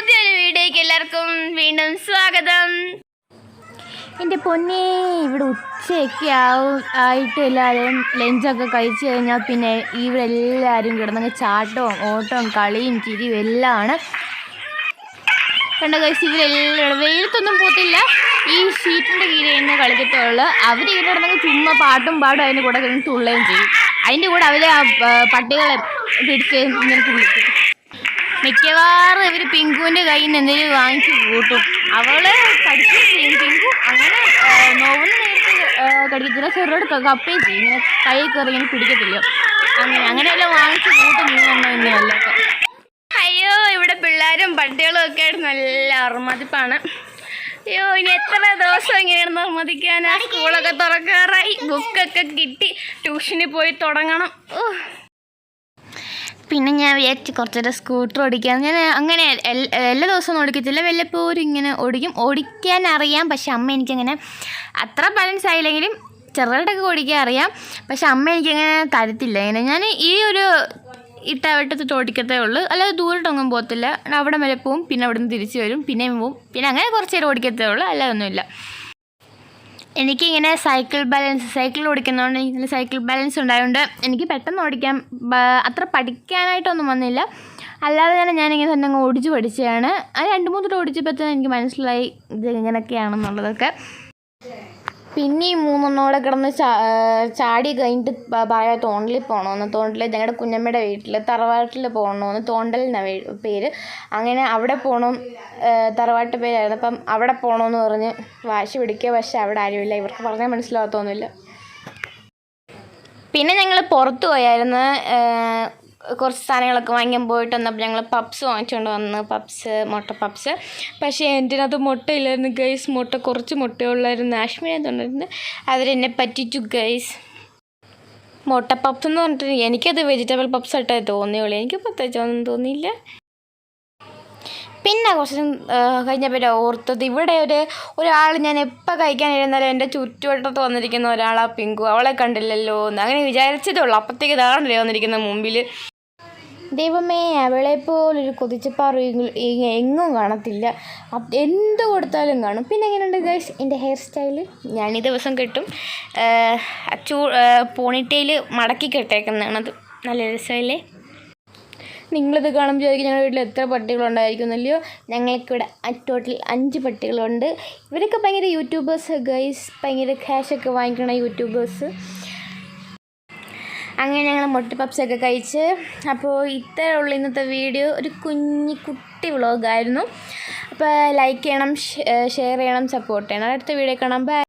പുതിയൊരു വീഡിയോയ്ക്ക് എല്ലാവർക്കും വീണ്ടും സ്വാഗതം. എൻ്റെ പൊന്നേ, ഇവിടെ ഉച്ചയൊക്കെ ആയിട്ട് എല്ലാവരും ലഞ്ചൊക്കെ കഴിച്ച് കഴിഞ്ഞാൽ പിന്നെ ഇവിടെ എല്ലാവരും കിടന്നങ്ങ് ചാട്ടവും ഓട്ടവും കളിയും ചിരിയും എല്ലാമാണ്. കണ്ട കഴിച്ച് ഇവരെല്ലാം വെയിലത്തൊന്നും പോത്തില്ല, ഈ ഷീറ്റിൻ്റെ കീഴിൽ തന്നെ കളിക്കത്തുള്ളൂ. അവർ ഇവിടെ കിടന്നെങ്കിൽ ചുമ്മാ പാട്ടും പാടും അതിൻ്റെ കൂടെ കിടന്ന് തുള്ളുകയും ചെയ്യും. അതിൻ്റെ കൂടെ അവർ പട്ടികളെ പിടിച്ച് ഇങ്ങനെ തുള്ളിക്കും. മിക്കവാറും ഇവർ പിങ്കുവിൻ്റെ കയ്യിൽ നിന്ന് എന്തെങ്കിലും വാങ്ങിച്ച് കൂട്ടും. അവൾ കടിക്കുകയും ചെയ്യും. പിങ്കു അങ്ങനെ നോവുന്ന നേരത്തെ കടിക്കത്തില്ല, ചെറുതോട് കപ്പയും ചെയ്യും. ഇങ്ങനെ കൈ കയറി ഇങ്ങനെ പിടിക്കത്തില്ല. അങ്ങനെയെല്ലാം വാങ്ങിച്ച് കൂട്ടും. ഇന്നല്ലൊക്കെ അയ്യോ, ഇവിടെ പിള്ളേരും പട്ടികളും ഒക്കെ ആയിട്ട് നല്ല അർമ്മതിപ്പാണ്. അയ്യോ, ഇനി എത്ര ദിവസം ഇങ്ങനെ നിർമ്മതിക്കാനാ? സ്കൂളൊക്കെ തുറക്കാറായി, ബുക്കൊക്കെ കിട്ടി, ട്യൂഷനിൽ പോയി തുടങ്ങണം. പിന്നെ ഞാൻ വിചാരിച്ച് കുറച്ചേരം സ്കൂട്ടർ ഓടിക്കാൻ. ഞാൻ അങ്ങനെ എല്ലാ ദിവസവും ഓടിക്കത്തില്ല, വല്ലപ്പോഴും ഇങ്ങനെ ഓടിക്കും. ഓടിക്കാൻ അറിയാം, പക്ഷെ അമ്മ എനിക്കങ്ങനെ അത്ര ബാലൻസ് ആയില്ലെങ്കിലും ചെറുതായിട്ടൊക്കെ ഓടിക്കാൻ അറിയാം. പക്ഷെ അമ്മ എനിക്കങ്ങനെ തരത്തില്ല. ഇങ്ങനെ ഞാൻ ഈ ഒരു ഇട്ടവട്ടത്തിട്ട് ഓടിക്കത്തേ ഉള്ളൂ, അല്ലാതെ ദൂരത്തൊന്നും പോകത്തില്ല. അവിടെ വരെ പോവും, പിന്നെ അവിടെ നിന്ന് തിരിച്ച് വരും, പിന്നെയും പോവും. പിന്നെ അങ്ങനെ കുറച്ച് നേരം ഓടിക്കത്തേ ഉള്ളൂ, അല്ലാതൊന്നുമില്ല. എനിക്കിങ്ങനെ സൈക്കിൾ ഓടിക്കുന്നതുകൊണ്ട് എനിക്ക് സൈക്കിൾ ബാലൻസ് ഉണ്ടായതുകൊണ്ട് എനിക്ക് പെട്ടെന്ന് ഓടിക്കാൻ അത്ര പഠിക്കാനായിട്ടൊന്നും വന്നില്ല. അല്ലാതെ ഞാനിങ്ങനെ തന്നെ അങ്ങ് ഓടിച്ച് പഠിച്ചതാണ്. അത് 2-3 ഓടിച്ചപ്പോഴത്തേനും എനിക്ക് മനസ്സിലായി ഇത് ഇങ്ങനെയൊക്കെയാണെന്നുള്ളതൊക്കെ. പിന്നെ ഈ 3 കിടന്ന് ചാടി കഴിഞ്ഞിട്ട് തോണ്ടിൽ പോകണമെന്ന്. തോണ്ടിൽ ഞങ്ങളുടെ കുഞ്ഞമ്മയുടെ വീട്ടിൽ തറവാട്ടിൽ പോകണമെന്ന്. തോണ്ടലിനാണ് പേര്. അങ്ങനെ അവിടെ പോകണം, തറവാട്ട് പേരായിരുന്നു. അപ്പം അവിടെ പോകണമെന്ന് പറഞ്ഞ് വാശി പിടിക്കുക. പക്ഷെ അവിടെ ആരുമില്ല, ഇവർക്ക് പറഞ്ഞാൽ മനസ്സിലാകത്തൊന്നുമില്ല. പിന്നെ ഞങ്ങൾ പുറത്ത് പോയായിരുന്നു, കുറച്ച് സാധനങ്ങളൊക്കെ വാങ്ങിക്കാൻ പോയിട്ട് വന്നപ്പോൾ ഞങ്ങൾ പപ്സ് വാങ്ങിച്ചുകൊണ്ട് വന്ന്. മുട്ട പപ്സ്. പക്ഷേ എൻ്റെ അത് മുട്ടയില്ലായിരുന്നു ഗൈസ്. കുറച്ച് മുട്ടയുള്ളായിരുന്നു. ആശ്മീനെ തന്നിരുന്നു, അവരെന്നെ പറ്റിച്ചു ഗൈസ്. മുട്ട പപ്സ് എന്ന് പറഞ്ഞിട്ട് എനിക്കത് വെജിറ്റബിൾ പപ്സ് ആയിട്ടേ തോന്നിയുള്ളൂ, എനിക്ക് പ്രത്യേകിച്ചൊന്നും തോന്നിയില്ല. പിന്നെ കുറച്ച് കഴിഞ്ഞപ്പോൾ ഓർത്തത്, ഇവിടെ ഒരാൾ ഞാൻ എപ്പോൾ കഴിക്കാനിരുന്നാലും എൻ്റെ ചുറ്റുവട്ടത്ത് വന്നിരിക്കുന്ന ഒരാളാ പിങ്കു. അവളെ കണ്ടില്ലല്ലോ എന്ന് അങ്ങനെ വിചാരിച്ചതേ ഉള്ളൂ. അപ്പോഴത്തേക്ക് ഇതാണല്ലേ വന്നിരിക്കുന്ന മുമ്പിൽ. ദൈവമേ, അവളെപ്പോലൊരു കൊതിച്ചപ്പാറ എങ്ങും കാണത്തില്ല. എന്ത് കൊടുത്താലും കാണും. പിന്നെ എങ്ങനെയുണ്ട് ഗൈസ് എൻ്റെ ഹെയർ സ്റ്റൈല്? ഞാൻ ഈ ദിവസം കെട്ടും, പോണിറ്റെയിൽ മടക്കി കെട്ടേക്കുന്നതാണത്. നല്ല രസമല്ലേ? നിങ്ങളിത് കാണുമ്പോൾ ചോദിക്കും ഞങ്ങളുടെ വീട്ടിൽ എത്ര പട്ടികളുണ്ടായിരിക്കുന്നല്ലയോ? ഞങ്ങൾക്കിവിടെ ടോട്ടൽ 5 പട്ടികളുണ്ട്. ഇവരൊക്കെ ഭയങ്കര യൂട്യൂബേഴ്സ് ഗൈസ്, ഭയങ്കര ക്യാഷൊക്കെ വാങ്ങിക്കണ യൂട്യൂബേഴ്സ്. അങ്ങനെ ഞങ്ങൾ മുട്ട പപ്സൊക്കെ കഴിച്ച്. അപ്പോൾ ഇത്രയേ ഉള്ളൂ ഇന്നത്തെ വീഡിയോ. ഒരു കുട്ടി വ്ളോഗായിരുന്നു. അപ്പോൾ ലൈക്ക് ചെയ്യണം, ഷെയർ ചെയ്യണം, സപ്പോർട്ട് ചെയ്യണം. അടുത്ത വീഡിയോ കാണാം. ബൈ.